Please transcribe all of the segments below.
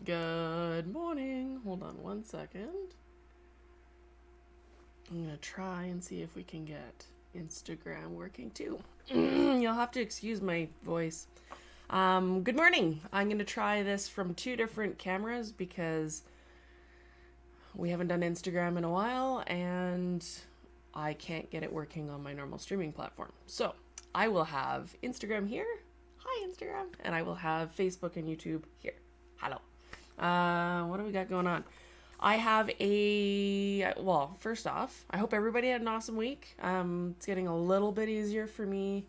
Good morning. Hold on one second. I'm gonna try and see if we can get Instagram working too. You'll have to excuse my voice. Good morning. I'm gonna try this from 2 different cameras because we haven't done Instagram in a while and I can't get it working on my normal streaming platform. So I will have Instagram here. Hi, Instagram. And I will have Facebook and YouTube here. Hello. What do we got going on? I have well, first off, I hope everybody had an awesome week. It's getting a little bit easier for me.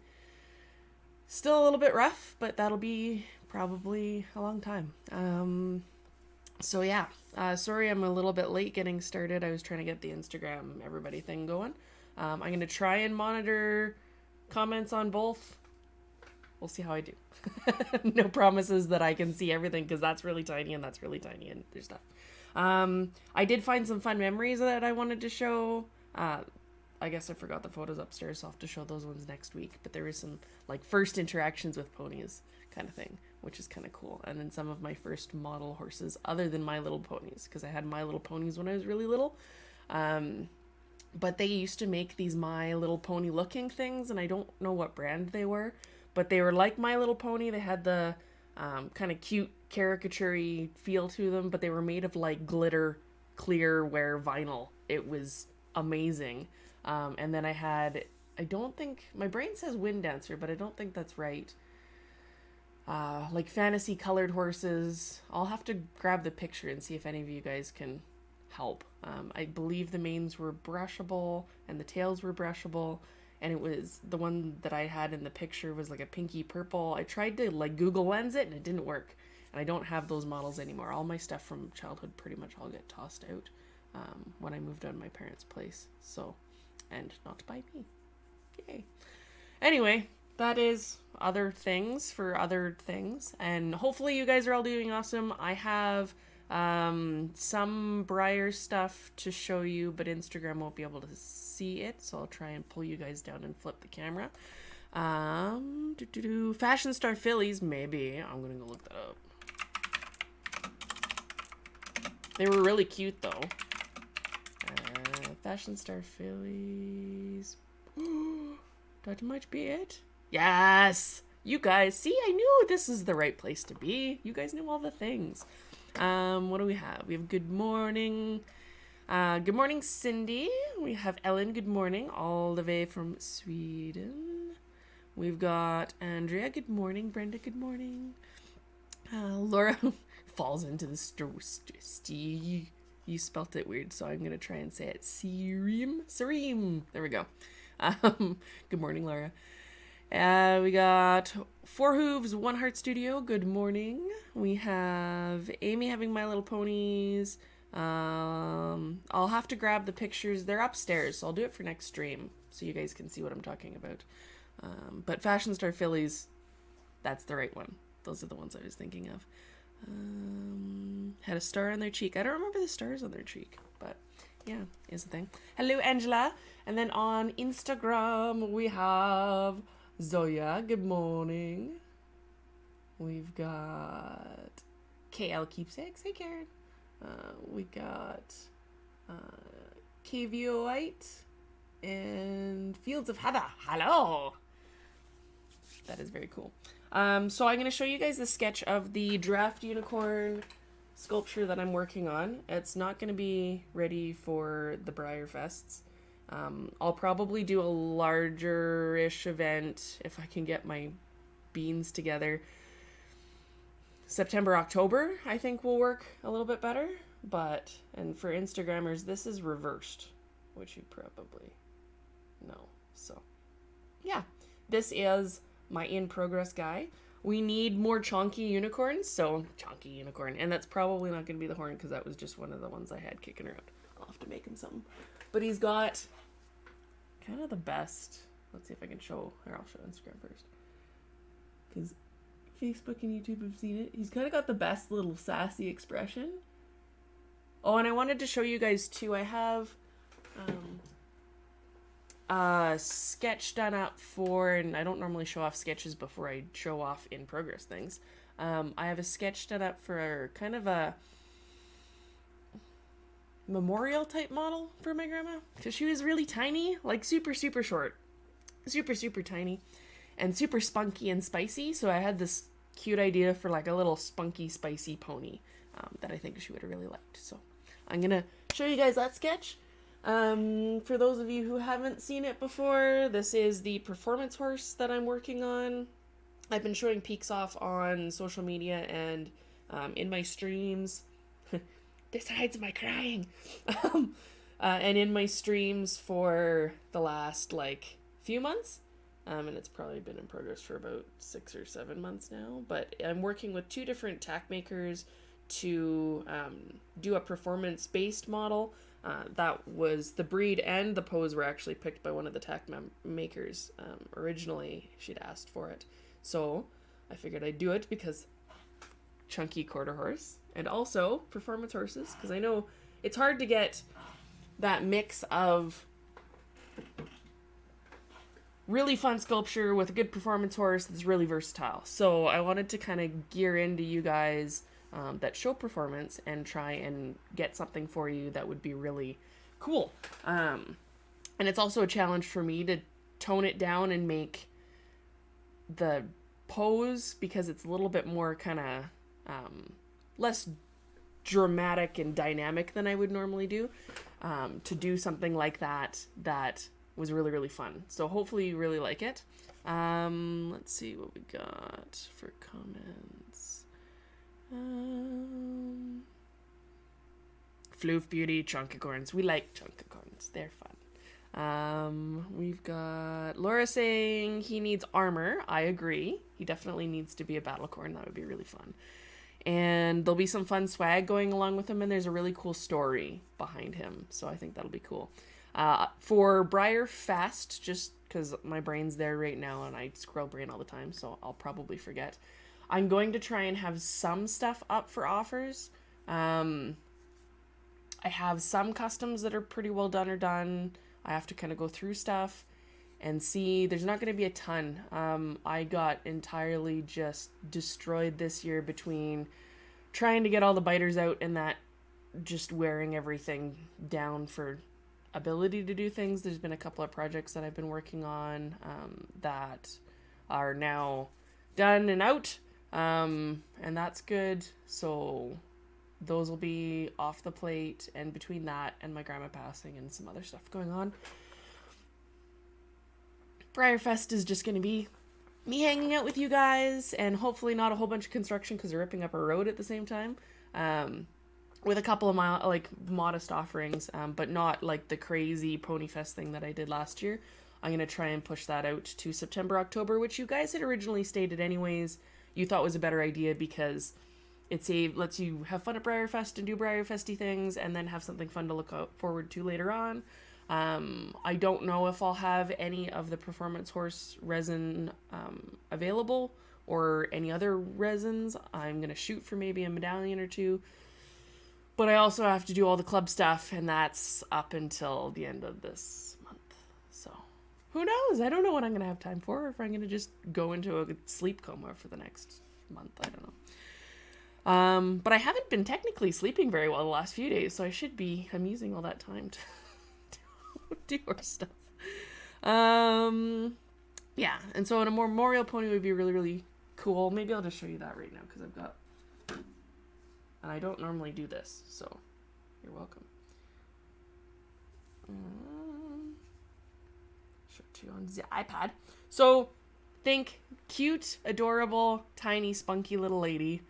Still a little bit rough, but that'll be probably a long time. So yeah, sorry I'm a little bit late getting started. I was trying to get the Instagram everybody thing going. I'm going to try and monitor comments on both. We'll see how I do. No promises that I can see everything because that's really tiny and that's really tiny and there's stuff. I did find some fun memories that I wanted to show. I guess I forgot the photos upstairs, so I'll have to show those ones next week. But there was some like first interactions with ponies kind of thing, which is kind of cool. And then some of my first model horses other than My Little Ponies, because I had My Little Ponies when I was really little. But they used to make these My Little Pony looking things, and I don't know what brand they were, but they were like My Little Pony. They had the kind of cute caricature-y feel to them, but they were made of like glitter clear wear vinyl. It was amazing. And then I don't think, my brain says Wind Dancer, but I don't think that's right. Like fantasy colored horses. I'll have to grab the picture and see if any of you guys can help. I believe the manes were brushable and the tails were brushable, and it was the one that I had in the picture was like a pinky purple. I tried to like Google Lens it and it didn't work, and I don't have those models anymore. All my stuff from childhood pretty much all get tossed out when I moved out of my parents' place. So, and not by me. Yay. Anyway, that is other things for other things, and hopefully you guys are all doing awesome. I have some Briar stuff to show you, but Instagram won't be able to see it, so I'll try and pull you guys down and flip the camera. Fashion Star Fillies, maybe. I'm gonna go look that up. They were really cute though. Fashion Star Fillies. That might be it. Yes! You guys, see, I knew this is the right place to be. You guys knew all the things. What do we have? We have good morning. Good morning, Cindy. We have Ellen, good morning, all the way from Sweden. We've got Andrea, good morning. Brenda, good morning. Laura falls into the you spelt it weird, so I'm going to try and say it. Sereem. There we go. Good morning, Laura. We got Four Hooves, One Heart Studio. Good morning. We have Amy having My Little Ponies. I'll have to grab the pictures. They're upstairs, so I'll do it for next stream so you guys can see what I'm talking about. But Fashion Star Fillies, that's the right one. Those are the ones I was thinking of. Had a star on their cheek. I don't remember the stars on their cheek, but yeah, is the thing. Hello, Angela. And then on Instagram, we have Zoya. Good morning. We've got KL Keepsakes. Hey, Karen. We got KVO White and Fields of Heather. Hello. That is very cool. So I'm going to show you guys the sketch of the draft unicorn sculpture that I'm working on. It's not going to be ready for the Briar Fests. I'll probably do a larger-ish event if I can get my beans together. September, October, I think will work a little bit better. But, and for Instagrammers, this is reversed, which you probably know. So, yeah, this is my in-progress guy. We need more chonky unicorns, so chonky unicorn. And that's probably not going to be the horn because that was just one of the ones I had kicking around. I'll have to make him something. But he's got kind of the best. Let's see if I can show, or I'll show Instagram first. Because Facebook and YouTube have seen it. He's kind of got the best little sassy expression. Oh, and I wanted to show you guys too. I have a sketch done up for, and I don't normally show off sketches before I show off in progress things. I have a sketch done up for kind of a memorial type model for my grandma. Because she was really tiny, like super, super short. Super, super tiny. And super spunky and spicy. So I had this cute idea for like a little spunky, spicy pony that I think she would have really liked. So I'm going to show you guys that sketch. For those of you who haven't seen it before, this is the performance horse that I'm working on. I've been showing peeks off on social media and in my streams. This hides my crying. And in my streams for the last like few months. And it's probably been in progress for about 6 or 7 months now. But I'm working with 2 different tack makers to do a performance-based model. That was the breed and the pose were actually picked by one of the tack makers. Originally, she'd asked for it. So I figured I'd do it because chunky quarter horse and also performance horses. Because I know it's hard to get that mix of really fun sculpture with a good performance horse that's really versatile. So I wanted to kind of gear into you guys that show performance and try and get something for you that would be really cool. And it's also a challenge for me to tone it down and make the pose, because it's a little bit more kind of less dramatic and dynamic than I would normally do, to do something like that was really, really fun. So hopefully you really like it. Let's see what we got for comments. Floof Beauty, Chunkicorns. We like Chunkicorns. They're fun. We've got Laura saying he needs armor. I agree. He definitely needs to be a battlecorn. That would be really fun. And there'll be some fun swag going along with him, and there's a really cool story behind him. So I think that'll be cool. For Briar Fest, just because my brain's there right now and I squirrel brain all the time, so I'll probably forget. I'm going to try and have some stuff up for offers. I have some customs that are pretty well done or done. I have to kind of go through stuff and see. There's not going to be a ton. I got entirely just destroyed this year between trying to get all the biters out and that just wearing everything down for ability to do things. There's been a couple of projects that I've been working on that are now done and out, and that's good. So those will be off the plate, and between that and my grandma passing and some other stuff going on, Briarfest is just going to be me hanging out with you guys, and hopefully not a whole bunch of construction because they're ripping up a road at the same time. With a couple of modest offerings, but not like the crazy Pony Fest thing that I did last year. I'm going to try and push that out to September, October, which you guys had originally stated anyways you thought was a better idea because lets you have fun at Briarfest and do Briarfesty things and then have something fun to look forward to later on. I don't know if I'll have any of the performance horse resin available or any other resins. I'm going to shoot for maybe a medallion or 2. But I also have to do all the club stuff, and that's up until the end of this month. So, who knows? I don't know what I'm going to have time for, or if I'm going to just go into a sleep coma for the next month. I don't know. But I haven't been technically sleeping very well the last few days, so I'm using all that time to do more stuff. Yeah, and so a memorial pony would be really, really cool. Maybe I'll just show you that right now because I've got, and I don't normally do this, so you're welcome. Show it to you on the iPad. So think cute, adorable, tiny, spunky little lady.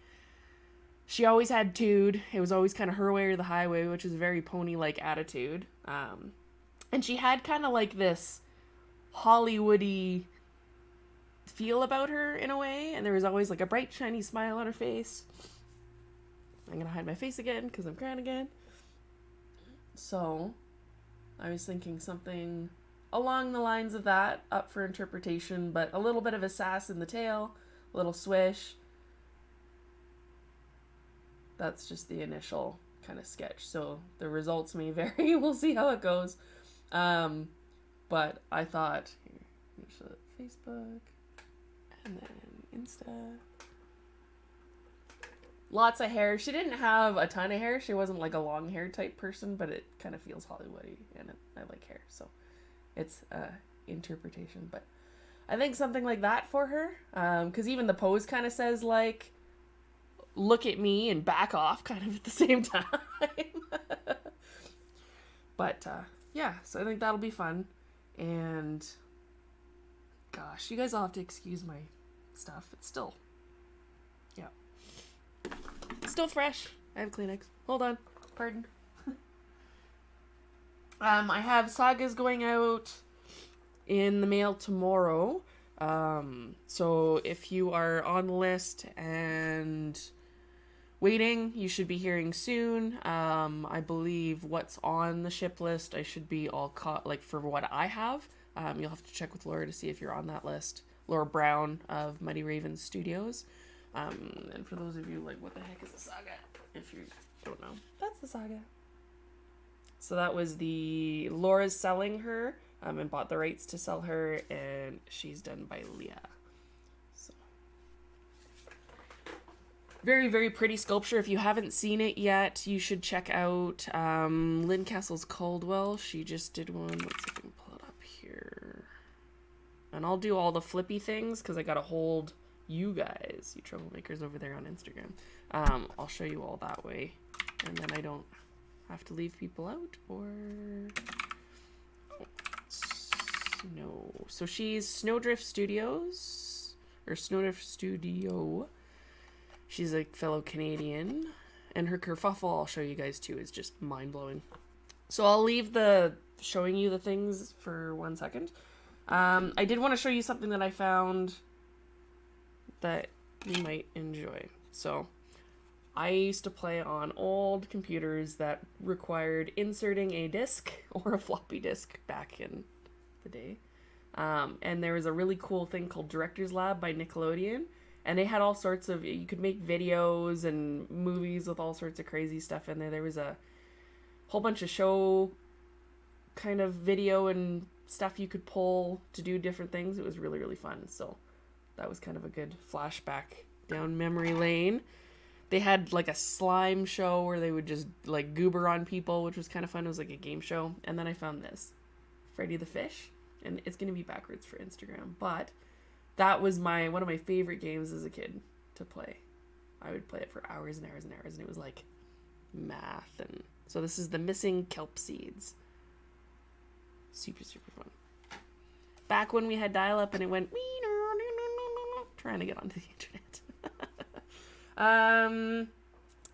She always had tude. It was always kind of her way or the highway, which is a very pony-like attitude. And she had kind of like this Hollywoody feel about her in a way, and there was always like a bright, shiny smile on her face. I'm gonna hide my face again because I'm crying again. So I was thinking something along the lines of that, up for interpretation, but a little bit of a sass in the tail, a little swish. That's just the initial kind of sketch. So the results may vary. We'll see how it goes. But I thought, here, show Facebook, and then Insta. Lots of hair. She didn't have a ton of hair. She wasn't like a long hair type person, but it kind of feels Hollywoody, and I like hair, so it's interpretation. But I think something like that for her, because even the pose kind of says like, look at me and back off kind of at the same time. But yeah, so I think that'll be fun. And gosh, you guys all have to excuse my stuff. It's still, yeah, it's still fresh. I have Kleenex. Hold on. Pardon. I have sagas going out in the mail tomorrow. So if you are on the list and waiting, you should be hearing soon. I believe what's on the ship list, I should be all caught, like for what I have. You'll have to check with Laura to see if you're on that list. Laura Brown of Mighty Raven Studios. And for those of you like, what the heck is a saga? If you don't know, that's the saga. So that was the, Laura's selling her, and bought the rights to sell her, and she's done by Leah. So very, very pretty sculpture. If you haven't seen it yet, you should check out Lynn Castle's Caldwell. She just did one. Let's see if I can pull it up here. And I'll do all the flippy things because I gotta hold you guys, you troublemakers over there on Instagram. I'll show you all that way, and then I don't have to leave people out or no. So she's Snowdrift Studios or Snowdrift Studio. She's a fellow Canadian, and her kerfuffle I'll show you guys too is just mind-blowing. So I'll leave the showing you the things for 1 second. I did want to show you something that I found that you might enjoy. So I used to play on old computers that required inserting a disc or a floppy disk back in the day. And there was a really cool thing called Director's Lab by Nickelodeon. And they had all sorts of, you could make videos and movies with all sorts of crazy stuff in there. There was a whole bunch of show kind of video and stuff you could pull to do different things. It was really, really fun. So that was kind of a good flashback down memory lane. They had like a slime show where they would just like goober on people, which was kind of fun. It was like a game show. And then I found this, Freddy the Fish. And it's going to be backwards for Instagram. But that was one of my favorite games as a kid to play. I would play it for hours and hours and hours. And it was like math. And so this is the Missing Kelp Seeds. Super, super fun. Back when we had dial-up and it went trying to get onto the internet.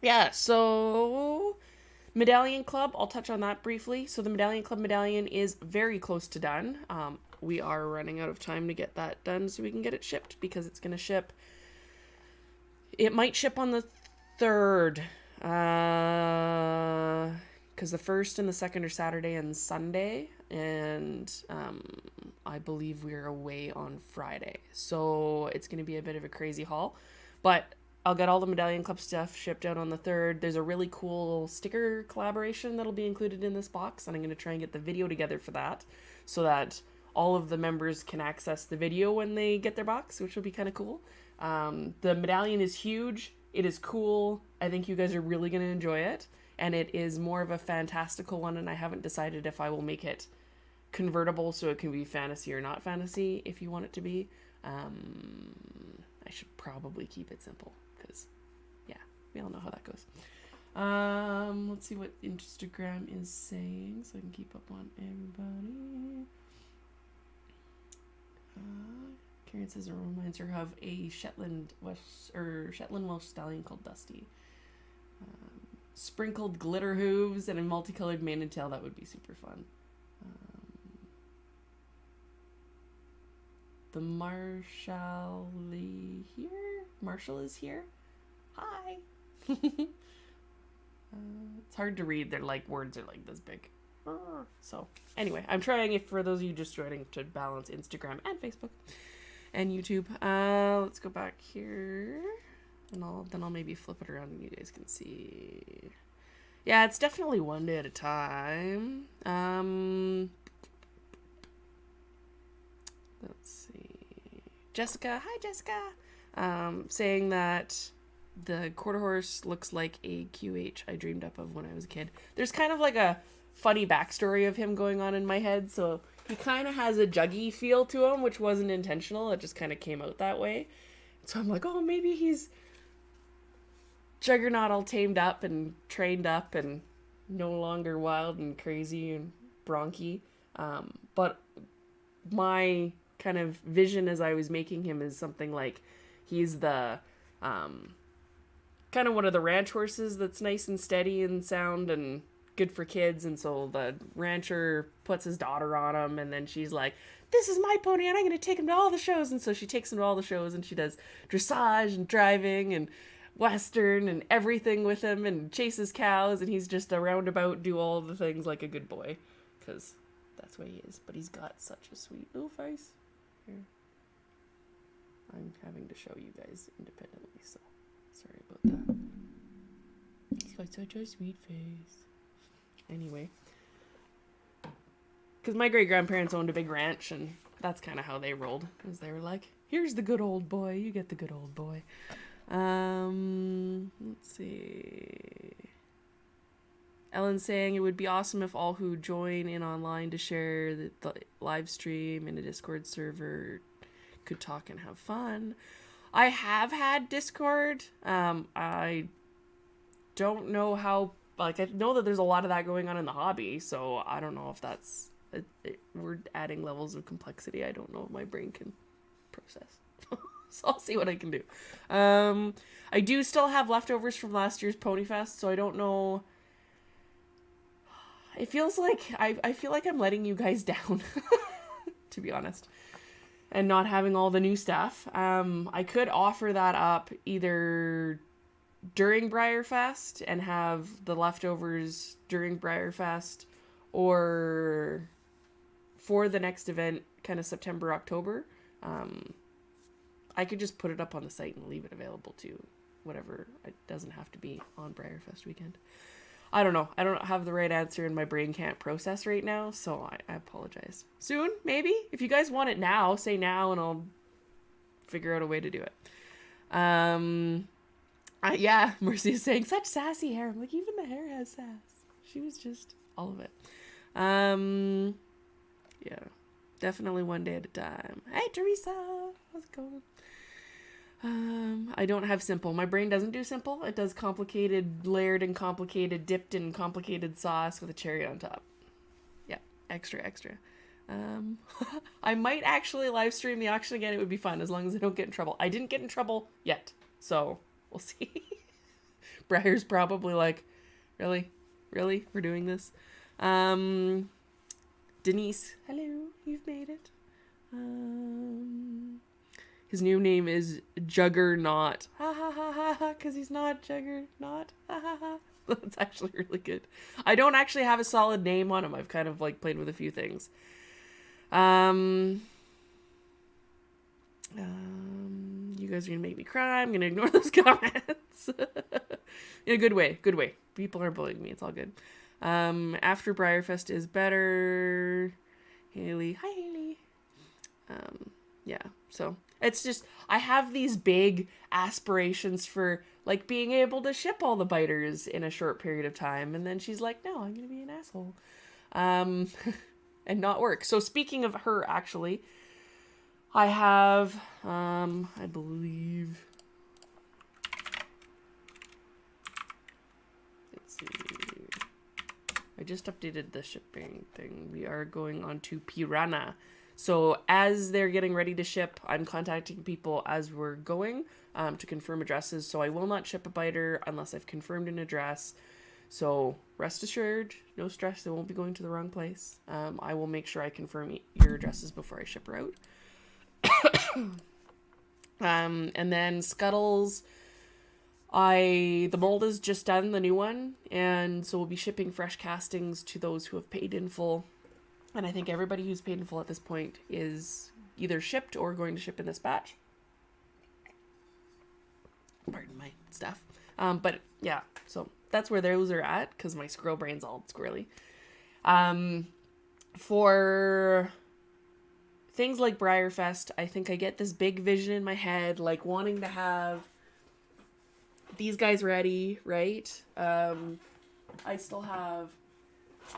Yeah, so Medallion Club, I'll touch on that briefly. So the Medallion Club medallion is very close to done. We are running out of time to get that done so we can get it shipped because it's going to ship. It might ship on the 3rd. Because the 1st and the 2nd are Saturday and Sunday. And I believe we're away on Friday. So it's going to be a bit of a crazy haul. But I'll get all the Medallion Club stuff shipped out on the 3rd. There's a really cool sticker collaboration that'll be included in this box. And I'm going to try and get the video together for that. So that all of the members can access the video when they get their box, which will be kind of cool. The medallion is huge. It is cool. I think you guys are really going to enjoy it. And it is more of a fantastical one, and I haven't decided if I will make it convertible so it can be fantasy or not fantasy if you want it to be. I should probably keep it simple because, yeah, we all know how that goes. Let's see what Instagram is saying so I can keep up on everybody. Karen says it reminds her of a Shetland Welsh stallion called Dusty. Sprinkled glitter hooves and a multicolored mane and tail. That would be super fun. The Marshall is here. Hi. It's hard to read. They're like, words are like this big. So anyway, I'm trying it for those of you just joining to balance Instagram and Facebook and YouTube. Let's go back here, and I'll maybe flip it around and you guys can see. Yeah, it's definitely one day at a time. Let's see. Jessica, hi Jessica. Saying that the quarter horse looks like a QH I dreamed up of when I was a kid. There's kind of like a funny backstory of him going on in my head, so he kind of has a juggy feel to him, which wasn't intentional. It just kind of came out that way. So I'm like, oh, maybe he's Juggernaut all tamed up and trained up and no longer wild and crazy and bronky. But my kind of vision as I was making him is something like he's the kind of one of the ranch horses that's nice and steady and sound and good for kids, and so the rancher puts his daughter on him, and then she's like, this is my pony and I'm going to take him to all the shows, and so she takes him to all the shows and she does dressage and driving and western and everything with him and chases cows, and he's just a roundabout, do all the things like a good boy, because that's what he is. But he's got such a sweet little face. Here, I'm having to show you guys independently, so sorry about that. He's got such a sweet face. Anyway, because my great-grandparents owned a big ranch, and that's kind of how they rolled, is they were like, here's the good old boy, you get the good old boy. Let's see. Ellen's saying it would be awesome if all who join in online to share the live stream in a Discord server could talk and have fun. I have had Discord. I don't know how, like, I know that there's a lot of that going on in the hobby, so I don't know if that's, we're adding levels of complexity I don't know if my brain can process. So I'll see what I can do. I do still have leftovers from last year's Ponyfest, so I don't know. It feels like, I feel like I'm letting you guys down, to be honest, and not having all the new stuff. I could offer that up either during Breyerfest and have the leftovers during Breyerfest, or for the next event, kind of September, October. I could just put it up on the site and leave it available to whatever. It doesn't have to be on Breyerfest weekend. I don't know. I don't have the right answer and my brain can't process right now, so I apologize. Soon, maybe? If you guys want it now, say now and I'll figure out a way to do it. Yeah, Mercy is saying, such sassy hair. I'm like, even the hair has sass. She was just all of it. Yeah, definitely one day at a time. Hey, Teresa, how's it going? I don't have simple. My brain doesn't do simple. It does complicated, layered and complicated, dipped in complicated sauce with a cherry on top. Yeah, extra. I might actually live stream the auction again. It would be fun as long as I don't get in trouble. I didn't get in trouble yet, so we'll see. Breyer's probably like, really? We're doing this? Denise, hello, you've made it. His new name is Juggernaut. Ha ha ha ha ha, because he's not Juggernaut. Ha ha ha. That's actually really good. I don't actually have a solid name on him. I've kind of like played with a few things. You guys are gonna make me cry. I'm gonna ignore those comments. In a good way. People are bullying me. It's all good. After Breyerfest is better. Haley. Hi, Haley. Yeah, so it's just, I have these big aspirations for like being able to ship all the biters in a short period of time. And then she's like, no, I'm going to be an asshole. And not work. So speaking of her, actually, I have, I believe, let's see, I just updated the shipping thing. We are going on to Piranha. So as they're getting ready to ship, I'm contacting people as we're going to confirm addresses. So I will not ship a biter unless I've confirmed an address. So rest assured, no stress, they won't be going to the wrong place. I will make sure I confirm your addresses before I ship her out. And then Scuttles, the mold is just done, the new one, and so we'll be shipping fresh castings to those who have paid in full. And I think everybody who's paid in full at this point is either shipped or going to ship in this batch. Pardon my stuff. But yeah, so that's where those are at, because my squirrel brain's all squirrely. For things like Briarfest, I think I get this big vision in my head, like wanting to have these guys ready, right? I still have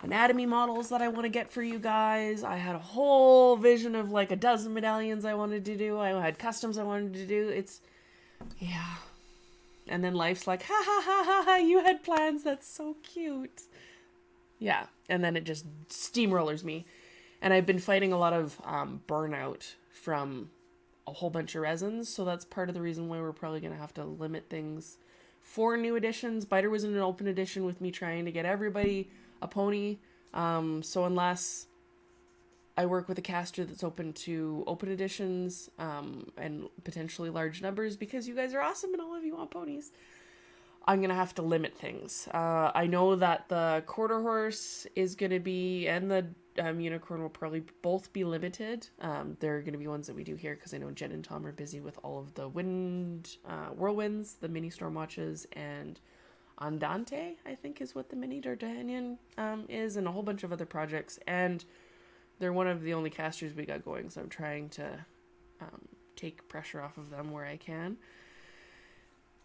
anatomy models that I want to get for you guys. I had a whole vision of like a dozen medallions I wanted to do. I had customs I wanted to do. Yeah. And then life's like, ha ha ha ha ha, you had plans, that's so cute. Yeah, and then it just steamrollers me. And I've been fighting a lot of burnout from a whole bunch of resins, so that's part of the reason why we're probably going to have to limit things for new editions. Biter was in an open edition with me trying to get everybody a pony, so unless I work with a caster that's open to open editions and potentially large numbers, because you guys are awesome and all of you want ponies, I'm going to have to limit things. I know that the quarter horse is going to be, and the unicorn will probably both be limited. They're going to be ones that we do here, because I know Jen and Tom are busy with all of the whirlwinds, the mini storm watches, and Andante, I think is what the mini D'Artagnan is, and a whole bunch of other projects. And they're one of the only casters we got going, so I'm trying to take pressure off of them where I can.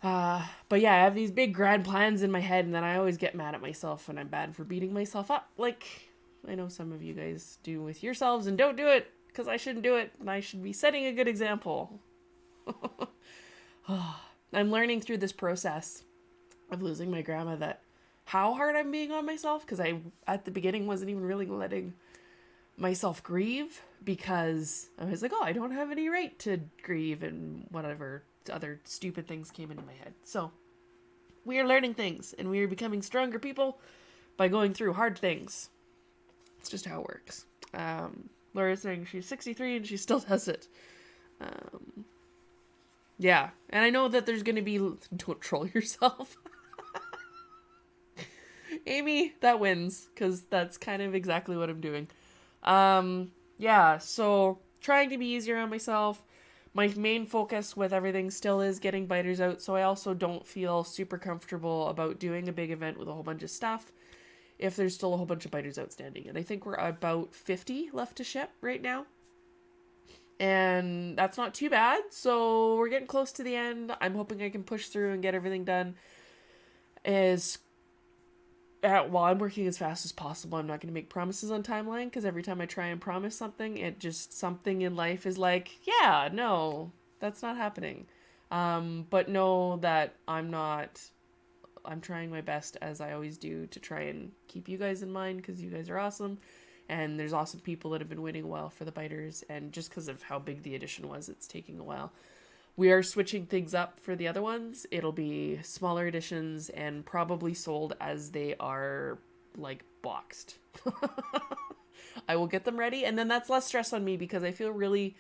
But yeah, I have these big grand plans in my head, and then I always get mad at myself when I'm bad for beating myself up. Like, I know some of you guys do with yourselves and don't do it, because I shouldn't do it, and I should be setting a good example. I'm learning through this process of losing my grandma that how hard I'm being on myself, because I, at the beginning, wasn't even really letting myself grieve, because I was like, oh, I don't have any right to grieve, and whatever other stupid things came into my head. So we are learning things, and we are becoming stronger people by going through hard things. It's just how it works. Laura's saying she's 63 and she still does it. Yeah, and I know that there's going to be... Don't troll yourself. Amy, that wins, because that's kind of exactly what I'm doing. Yeah, so trying to be easier on myself. My main focus with everything still is getting biters out, so I also don't feel super comfortable about doing a big event with a whole bunch of stuff if there's still a whole bunch of biters outstanding. And I think we're about 50 left to ship right now. And that's not too bad, so we're getting close to the end. I'm hoping I can push through and get everything done while I'm working as fast as possible. I'm not going to make promises on timeline, because every time I try and promise something, something in life is like, yeah, no, that's not happening. But know that I'm trying my best, as I always do, to try and keep you guys in mind, because you guys are awesome. And there's awesome people that have been waiting a while for the biters, and just because of how big the edition was, it's taking a while. We are switching things up for the other ones. It'll be smaller editions and probably sold as they are, like, boxed. I will get them ready, and then that's less stress on me, because I feel really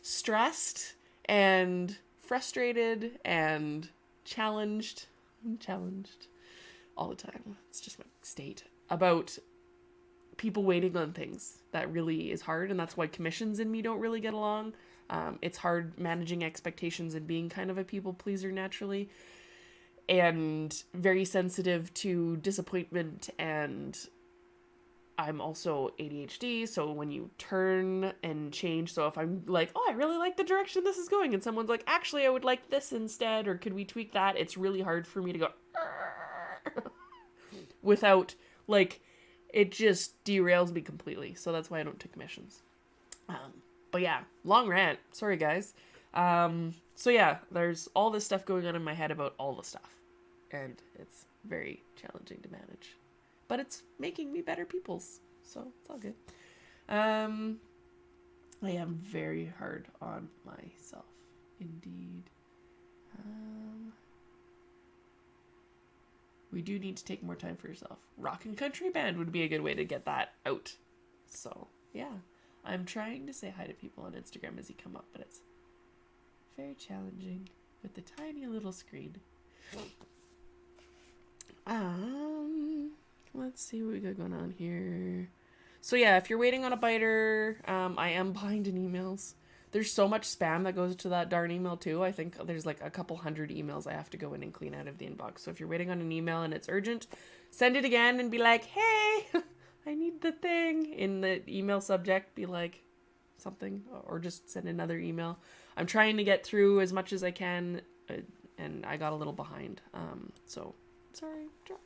stressed and frustrated and challenged. I'm challenged all the time. It's just my state. About people waiting on things. That really is hard, and that's why commissions and me don't really get along. It's hard managing expectations and being kind of a people pleaser naturally, and very sensitive to disappointment, and I'm also ADHD, so when you turn and change, so if I'm like, oh, I really like the direction this is going, and someone's like, actually, I would like this instead, or could we tweak that, it's really hard for me to go without, like, it just derails me completely, so that's why I don't take commissions. But yeah, long rant. Sorry, guys. So yeah, there's all this stuff going on in my head about all the stuff. And it's very challenging to manage. But it's making me better peoples. So it's all good. I am very hard on myself. Indeed. We do need to take more time for yourself. Rock and country band would be a good way to get that out. So, yeah. I'm trying to say hi to people on Instagram as you come up, but it's very challenging with the tiny little screen. Let's see what we got going on here. So yeah, if you're waiting on a biter, I am behind in emails. There's so much spam that goes to that darn email too. I think there's like a couple hundred emails I have to go in and clean out of the inbox. So if you're waiting on an email and it's urgent, send it again and be like, hey, I need the thing. In the email subject, be like something, or just send another email. I'm trying to get through as much as I can, and I got a little behind. So sorry, trying.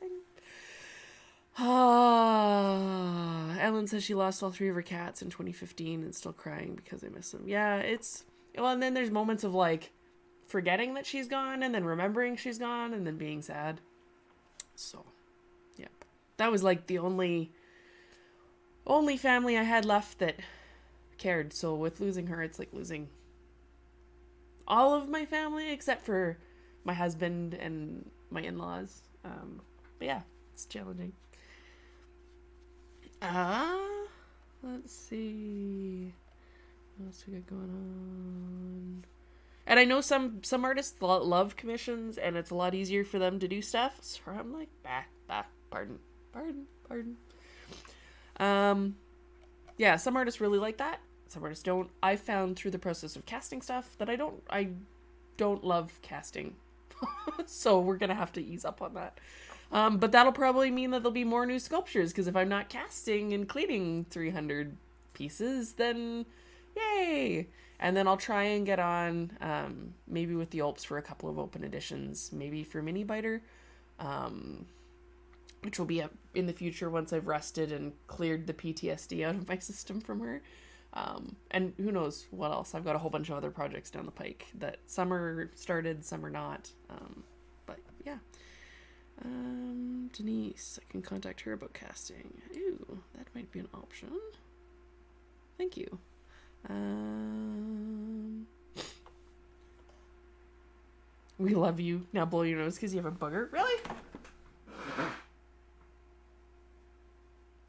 Ellen says she lost all 3 of her cats in 2015 and still crying because I miss them. Yeah, well, and then there's moments of like forgetting that she's gone and then remembering she's gone and then being sad. So, yep. That was like the only family I had left that cared. So with losing her, it's like losing all of my family except for my husband and my in-laws. But yeah, it's challenging. Let's see what else we got going on. And I know some artists love commissions and it's a lot easier for them to do stuff, so I'm like, pardon. Yeah, some artists really like that, some artists don't. I found through the process of casting stuff that I don't love casting. So we're gonna have to ease up on that. But that'll probably mean that there'll be more new sculptures, because if I'm not casting and cleaning 300 pieces, then yay! And then I'll try and get on, maybe with the Alps for a couple of open editions, maybe for Mini Biter, which will be up in the future once I've rested and cleared the PTSD out of my system from her. And who knows what else. I've got a whole bunch of other projects down the pike that some are started, some are not. But yeah. Denise, I can contact her about casting. Ooh, that might be an option. Thank you. We love you. Now blow your nose because you have a booger. Really?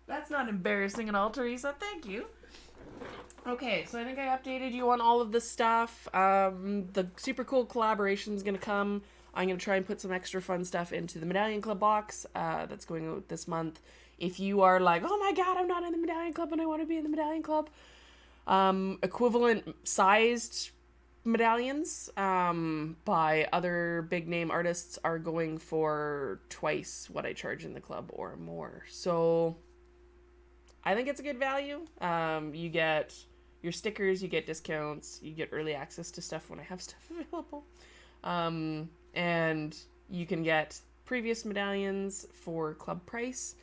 That's not embarrassing at all, Teresa. Thank you. Okay, so I think I updated you on all of this stuff. The super cool collaboration is going to come. I'm going to try and put some extra fun stuff into the Medallion Club box that's going out this month. If you are like, oh my god, I'm not in the Medallion Club and I want to be in the Medallion Club, equivalent sized medallions by other big name artists are going for twice what I charge in the club or more. So I think it's a good value. You get your stickers, you get discounts, you get early access to stuff when I have stuff available. And you can get previous medallions for club price,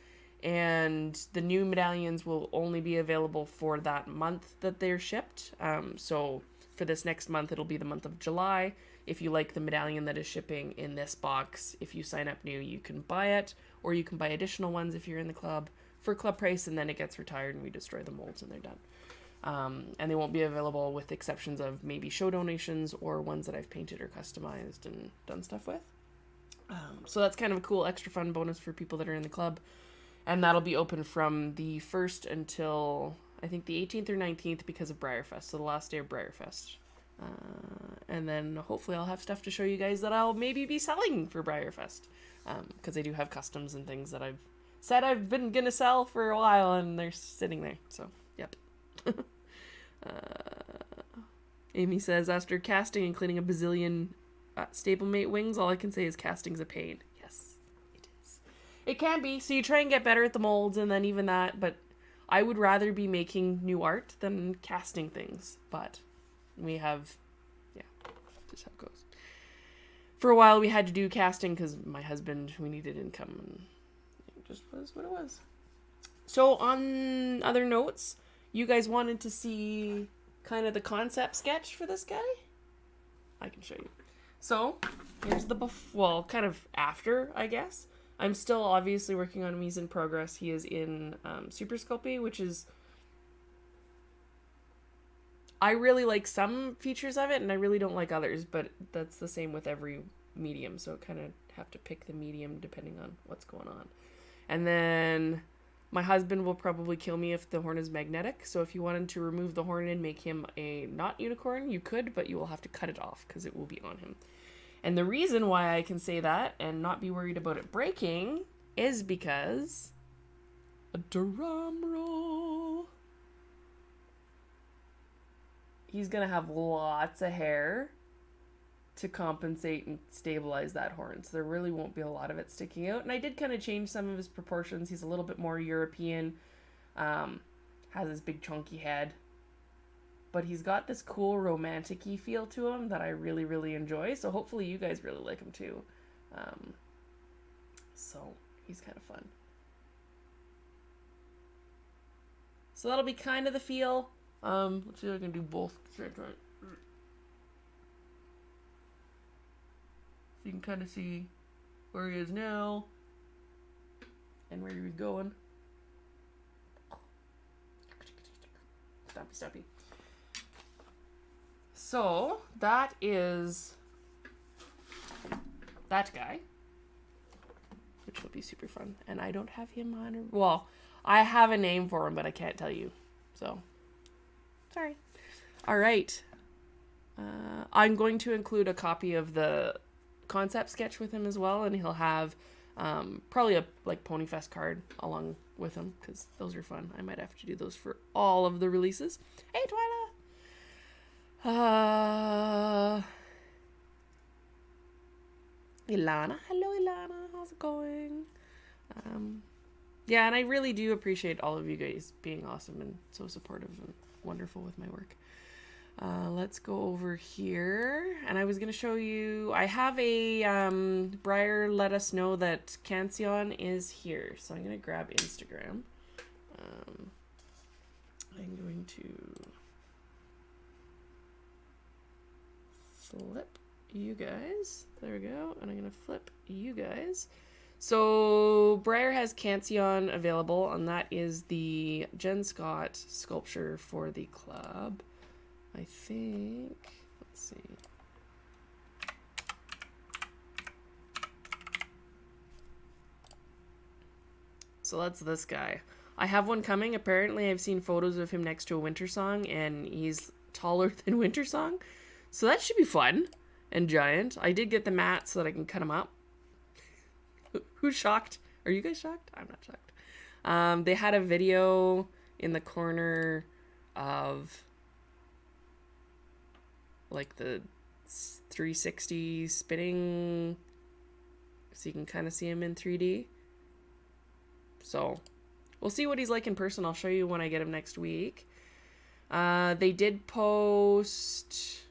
and the new medallions will only be available for that month that they're shipped. So for this next month, it'll be the month of July. If you like the medallion that is shipping in this box, if you sign up new, you can buy it, or you can buy additional ones if you're in the club for club price, and then it gets retired and we destroy the molds and they're done. And they won't be available with exceptions of maybe show donations or ones that I've painted or customized and done stuff with. So that's kind of a cool extra fun bonus for people that are in the club. And that'll be open from the 1st until, I think, the 18th or 19th because of Briarfest. So the last day of Briarfest. And then hopefully I'll have stuff to show you guys that I'll maybe be selling for Briarfest. Because I do have customs and things that I've said I've been going to sell for a while and they're sitting there. So, yep. Amy says, after casting and cleaning a bazillion stablemate wings, all I can say is casting's a pain. Yes, it is. It can be. So you try and get better at the molds and then even that, but I would rather be making new art than casting things. But we have, yeah, just how it goes. For a while we had to do casting because my husband, we needed income, and it just was what it was. So on other notes, you guys wanted to see kind of the concept sketch for this guy. I can show you. So here's the kind of after, I guess. I'm still obviously working on him. He's in progress. He is in Super Sculpey, which is... I really like some features of it, and I really don't like others, but that's the same with every medium, so kind of have to pick the medium depending on what's going on. And then my husband will probably kill me if the horn is magnetic, so if you wanted to remove the horn and make him a not unicorn, you could, but you will have to cut it off because it will be on him. And the reason why I can say that and not be worried about it breaking is because... a drum roll. He's going to have lots of hair to compensate and stabilize that horn. So there really won't be a lot of it sticking out. And I did kind of change some of his proportions. He's a little bit more European. Has his big chunky head. But he's got this cool romantic-y feel to him that I really, really enjoy. So hopefully you guys really like him too. So he's kind of fun. So that'll be kind of the feel. Let's see if I can do both. So you can kind of see where he is now and where he was going. Stoppy. So that is that guy, which will be super fun. And I don't have him on. Well, I have a name for him, but I can't tell you. So, sorry. All right. I'm going to include a copy of the concept sketch with him as well, and he'll have probably a Ponyfest card along with him because those are fun. I might have to do those for all of the releases. Hey, Twyla. Ilana. Hello, Ilana. How's it going? Yeah, and I really do appreciate all of you guys being awesome and so supportive and wonderful with my work. Let's go over here, and I was going to show you, I have a, Briar let us know that Cancion is here, so I'm going to grab Instagram. I'm going to flip you guys, there we go, and I'm going to flip you guys. So Briar has Cancion available, and that is the Jen Scott sculpture for the club. I think, let's see. So that's this guy. I have one coming. Apparently I've seen photos of him next to a Wintersong, and he's taller than Wintersong. So that should be fun and giant. I did get the mat so that I can cut him up. Who's shocked? Are you guys shocked? I'm not shocked. They had a video in the corner of like the 360 spinning, so you can kind of see him in 3D. So we'll see what he's like in person. I'll show you when I get him next week. They did post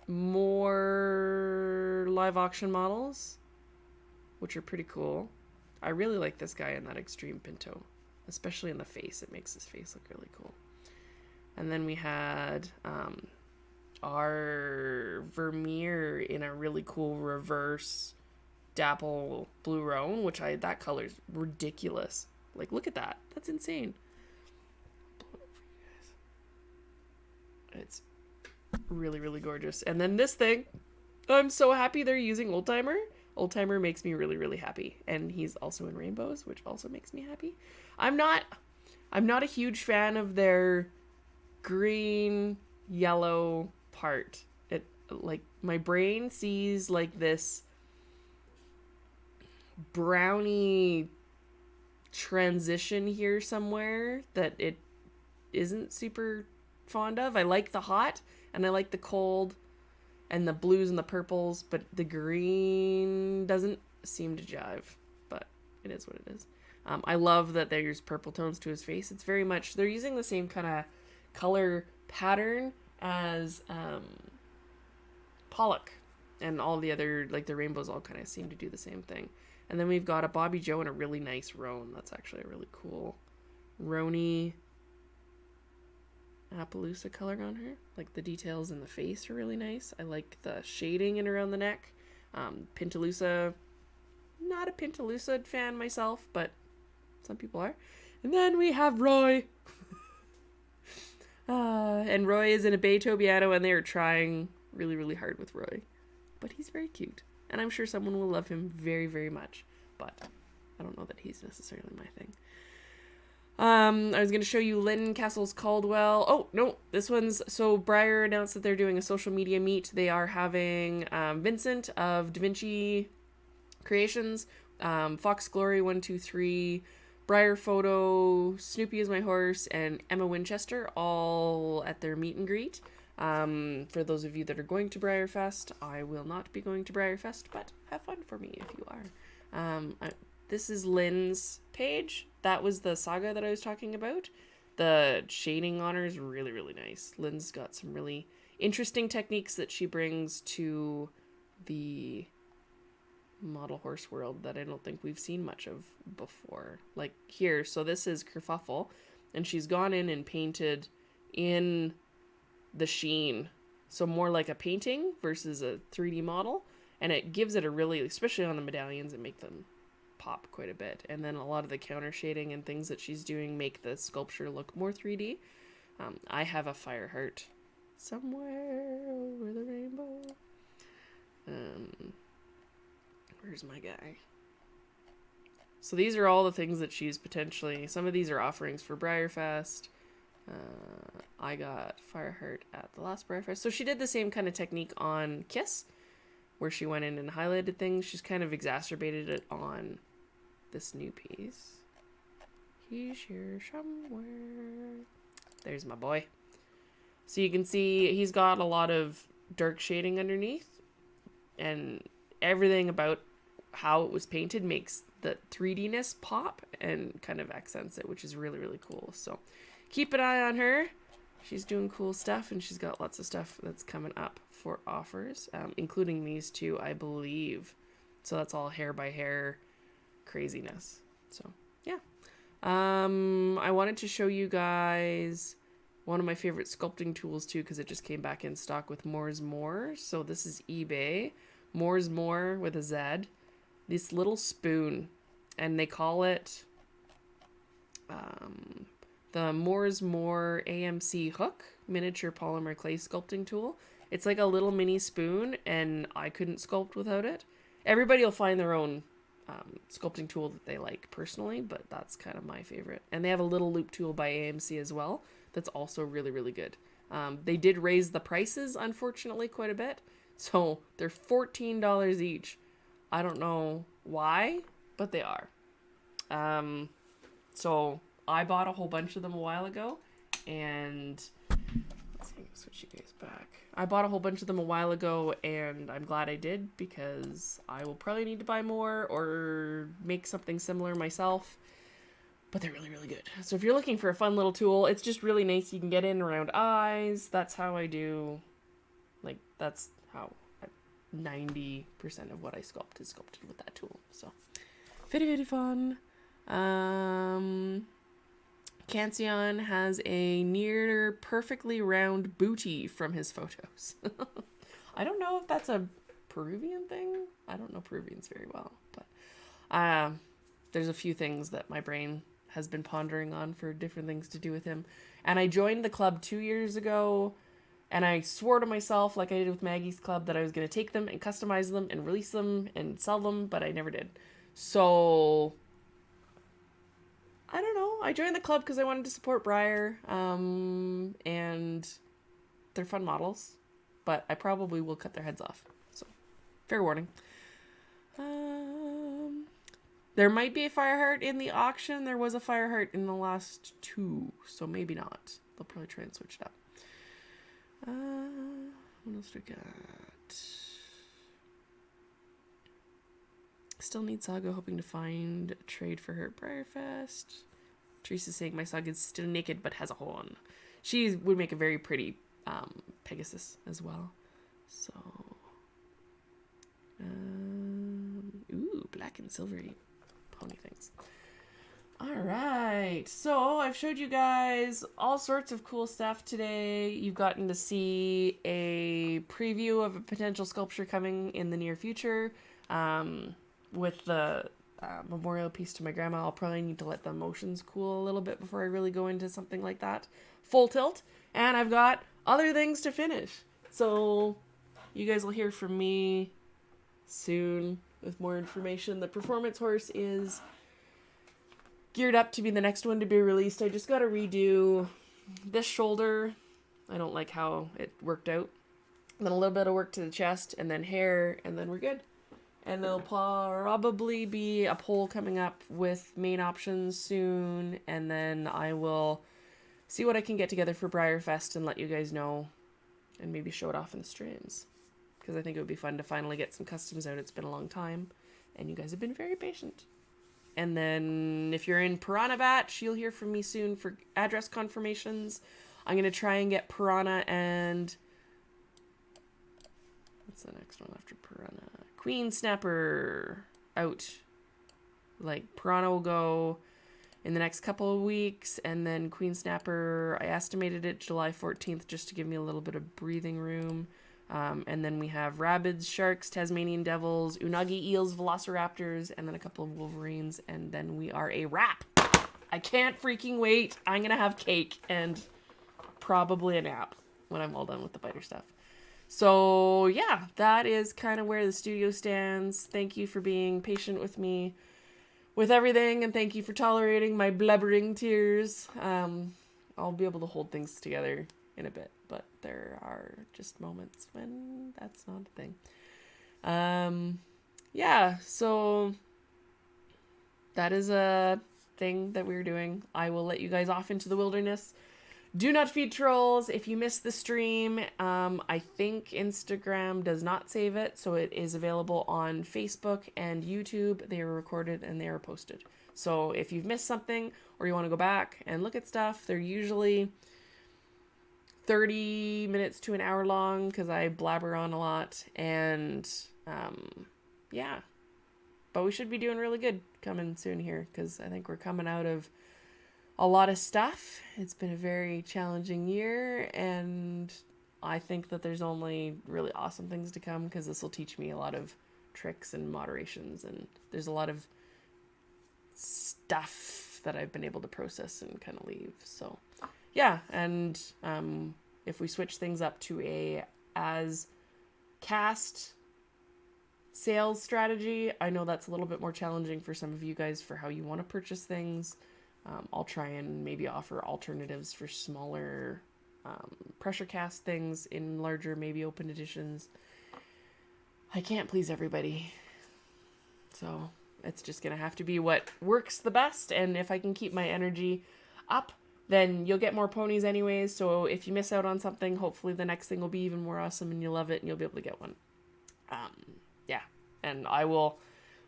more live auction models, which are pretty cool. I really like this guy in that Extreme Pinto, especially in the face. It makes his face look really cool. And then we had our Vermeer in a really cool reverse dapple blue roan, which that color's ridiculous. Like, look at that. That's insane. It's really, really gorgeous. And then this thing, I'm so happy they're using Oldtimer. Oldtimer makes me really, really happy. And he's also in rainbows, which also makes me happy. I'm not a huge fan of their green, yellow part. It, like, my brain sees like this brownie transition here somewhere that it isn't super fond of. I like the hot and I like the cold and the blues and the purples, but the green doesn't seem to jive, but it is what it is. I love that there's purple tones to his face. It's very much, they're using the same kind of color pattern as Pollock and all the other, like the rainbows all kind of seem to do the same thing. And then we've got a Bobby Joe and a really nice roan. That's actually a really cool Roni. Appaloosa color on her. Like the details in the face are really nice. I like the shading in around the neck. Pintaloosa, not a Pintaloosa fan myself, but some people are. And then we have Roy. And Roy is in a Beethoviano, and they are trying really, really hard with Roy. But he's very cute. And I'm sure someone will love him very, very much. But I don't know that he's necessarily my thing. I was going to show you Lynn Castles Caldwell. Oh, no, this one's... So Breyer announced that they're doing a social media meet. They are having Vincent of Da Vinci Creations, Fox Glory 123, Breyer Photo, Snoopy is my horse, and Emma Winchester all at their meet and greet. For those of you that are going to Breyerfest, I will not be going to Breyerfest, but have fun for me if you are. This is Lynn's page. That was the saga that I was talking about. The shading on her is really, really nice. Lynn's got some really interesting techniques that she brings to the model horse world that I don't think we've seen much of before. Like here, so this is Kerfuffle, and she's gone in and painted in the sheen. So more like a painting versus a 3D model, and it gives it a really, especially on the medallions, it make them pop quite a bit. And then a lot of the counter shading and things that she's doing make the sculpture look more 3D. I have a Fireheart somewhere over the rainbow. Where's my guy? So these are all the things that she's potentially... Some of these are offerings for Breyerfest. I got Fireheart at the last Breyerfest. So she did the same kind of technique on Kiss, where she went in and highlighted things. She's kind of exacerbated it on this new piece. He's here somewhere. There's my boy. So you can see he's got a lot of dark shading underneath, and everything about how it was painted makes the 3D-ness pop and kind of accents it, which is really, really cool. So keep an eye on her. She's doing cool stuff, and she's got lots of stuff that's coming up for offers, including these two, I believe. So that's all hair by hair craziness. So yeah. I wanted to show you guys one of my favorite sculpting tools too, because it just came back in stock with More's More. So this is eBay. More's More with a Z. This little spoon, and they call it the More's More AMC Hook Miniature Polymer Clay Sculpting Tool. It's like a little mini spoon, and I couldn't sculpt without it. Everybody will find their own sculpting tool that they like personally, but that's kind of my favorite. And they have a little loop tool by AMC as well that's also really, really good. They did raise the prices, unfortunately, quite a bit. So they're $14 each. I don't know why, but they are. So I bought a whole bunch of them a while ago, and let's see, switch you guys back. I bought a whole bunch of them a while ago, and I'm glad I did, because I will probably need to buy more or make something similar myself. But they're really, really good. So if you're looking for a fun little tool, it's just really nice. You can get in around eyes. That's how I do, like, that's how 90% of what I sculpt is sculpted with that tool. So very, very fun. Cancion has a near perfectly round booty from his photos. I don't know if that's a Peruvian thing. I don't know Peruvians very well, but there's a few things that my brain has been pondering on for different things to do with him. And I joined the club 2 years ago, and I swore to myself, like I did with Maggie's club, that I was going to take them and customize them and release them and sell them, but I never did. So I don't know. I joined the club because I wanted to support Breyer, and they're fun models, but I probably will cut their heads off. So, fair warning. There might be a Fireheart in the auction. There was a Fireheart in the last two, so maybe not. They'll probably try and switch it up. What else do we got? Still need Saga, hoping to find a trade for her at Breyerfest. Teresa's saying my Saga is still naked but has a hole on. She would make a very pretty Pegasus as well. So, ooh, black and silvery pony things. All right, so I've showed you guys all sorts of cool stuff today. You've gotten to see a preview of a potential sculpture coming in the near future. With the memorial piece to my grandma, I'll probably need to let the emotions cool a little bit before I really go into something like that. Full tilt. And I've got other things to finish. So you guys will hear from me soon with more information. The performance horse is geared up to be the next one to be released. I just got to redo this shoulder. I don't like how it worked out. Then a little bit of work to the chest, and then hair, and then we're good. And there'll probably be a poll coming up with main options soon, and then I will see what I can get together for Briarfest and let you guys know, and maybe show it off in the streams. Because I think it would be fun to finally get some customs out. It's been a long time, and you guys have been very patient. And then if you're in Piranha Batch, you'll hear from me soon for address confirmations. I'm going to try and get Piranha and... what's the next one after Piranha? Queen Snapper out. Like, Piranha will go in the next couple of weeks, and then Queen Snapper, I estimated it July 14th just to give me a little bit of breathing room. And then we have rabbits, sharks, Tasmanian devils, unagi eels, velociraptors, and then a couple of wolverines, and then we are a wrap. I can't freaking wait. I'm gonna have cake and probably a nap when I'm all done with the biter stuff. So yeah, that is kind of where the studio stands. Thank you for being patient with me with everything, and thank you for tolerating my blubbering tears. I'll be able to hold things together in a bit, but there are just moments when that's not a thing. Yeah, so that is a thing that we're doing. I will let you guys off into the wilderness. Do not feed trolls. If you missed the stream, I think Instagram does not save it, so it is available on Facebook and YouTube. They are recorded and they are posted. So if you've missed something or you want to go back and look at stuff, they're usually 30 minutes to an hour long because I blabber on a lot. And yeah, but we should be doing really good coming soon here because I think we're coming out of a lot of stuff. It's been a very challenging year, and I think that there's only really awesome things to come because this will teach me a lot of tricks and moderations, and there's a lot of stuff that I've been able to process and kind of leave. So yeah, and if we switch things up to a as cast sales strategy, I know that's a little bit more challenging for some of you guys for how you want to purchase things. I'll try and maybe offer alternatives for smaller pressure cast things in larger, maybe open editions. I can't please everybody, so it's just gonna have to be what works the best. And if I can keep my energy up, then you'll get more ponies anyways. So if you miss out on something, hopefully the next thing will be even more awesome and you'll love it and you'll be able to get one. Yeah, and I will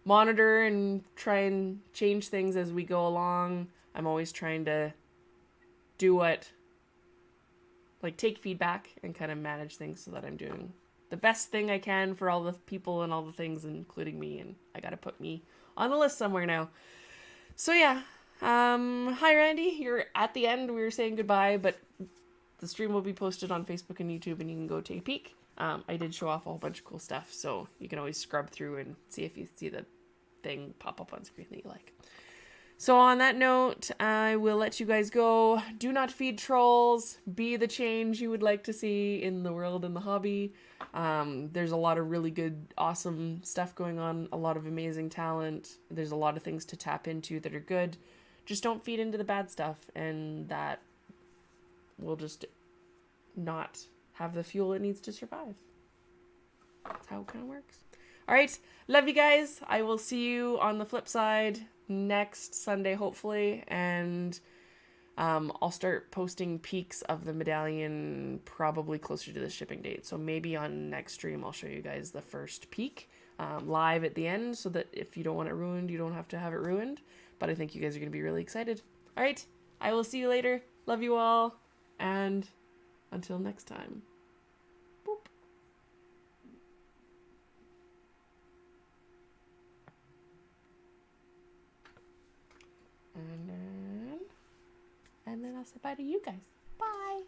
monitor and try and change things as we go along. I'm always trying to do take feedback and kind of manage things so that I'm doing the best thing I can for all the people and all the things, including me. And I got to put me on the list somewhere now. So yeah, hi Randy, you're at the end. We were saying goodbye, but the stream will be posted on Facebook and YouTube and you can go take a peek. I did show off a whole bunch of cool stuff, so you can always scrub through and see if you see the thing pop up on screen that you like. So on that note, I will let you guys go. Do not feed trolls. Be the change you would like to see in the world and the hobby. There's a lot of really good, awesome stuff going on. A lot of amazing talent. There's a lot of things to tap into that are good. Just don't feed into the bad stuff, and that will just not have the fuel it needs to survive. That's how it kind of works. All right. Love you guys. I will see you on the flip side next Sunday, hopefully. And I'll start posting peaks of the medallion probably closer to the shipping date. So maybe on next stream, I'll show you guys the first peak live at the end so that if you don't want it ruined, you don't have to have it ruined. But I think you guys are going to be really excited. All right. I will see you later. Love you all. And until next time. Boop. And say bye to you guys.